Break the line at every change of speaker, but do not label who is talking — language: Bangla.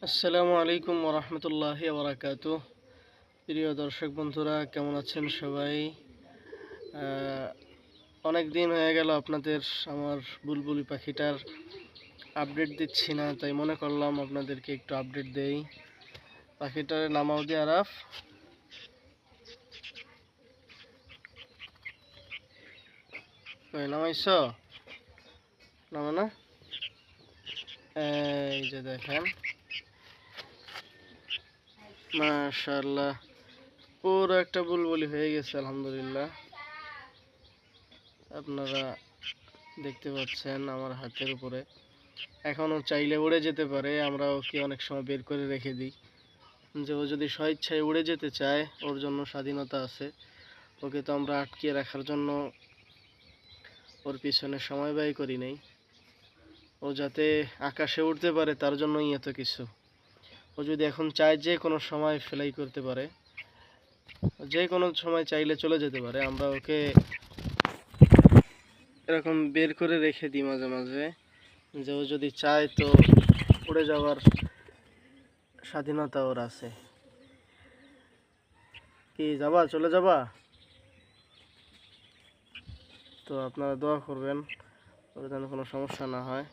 আসসালামু আলাইকুম ওরহমতুল্লাহি ওবরাকাতুহ। প্রিয় দর্শক বন্ধুরা, কেমন আছেন সবাই? অনেক দিন হয়ে গেল আপনাদের আমার বুলবুলি পাখিটার আপডেট দিচ্ছি না, তাই মনে করলাম আপনাদেরকে একটু আপডেট দেই। পাখিটার নামাও দি আরাফ। নামাইছ? নামা না, এই যে দেখেন, মাশাআল্লাহ পুরো একটা বুলবুলি হয়ে গেছে আলহামদুলিল্লাহ। আপনারা দেখতে পাচ্ছেন আমার হাতের উপরে। এখনও চাইলে উড়ে যেতে পারে, আমরা ওকে অনেক সময় বের করে রেখে দিই যে ও যদি স্বেচ্ছায় উড়ে যেতে চায়, ওর জন্য স্বাধীনতা আছে। ওকে তো আমরা আটকে রাখার জন্য ওর পিছনে সময় ব্যয় করি নাই। ও যাতে আকাশে উঠতে পারে তার জন্যই এত কিছু। ও যদি এখন চায় যে কোনো সময় ফ্লাই করতে পারে, যে কোনো সময় চাইলে চলে যেতে পারে। আমরা ওকে এরকম বের করে রেখে দিই মাঝে মাঝে, যে ও যদি চায় তো উড়ে যাওয়ার স্বাধীনতা ওর আছে। কি যাবা, চলে যাবা? তো আপনারা দোয়া করবেন ওর যেন কোনো সমস্যা না হয়।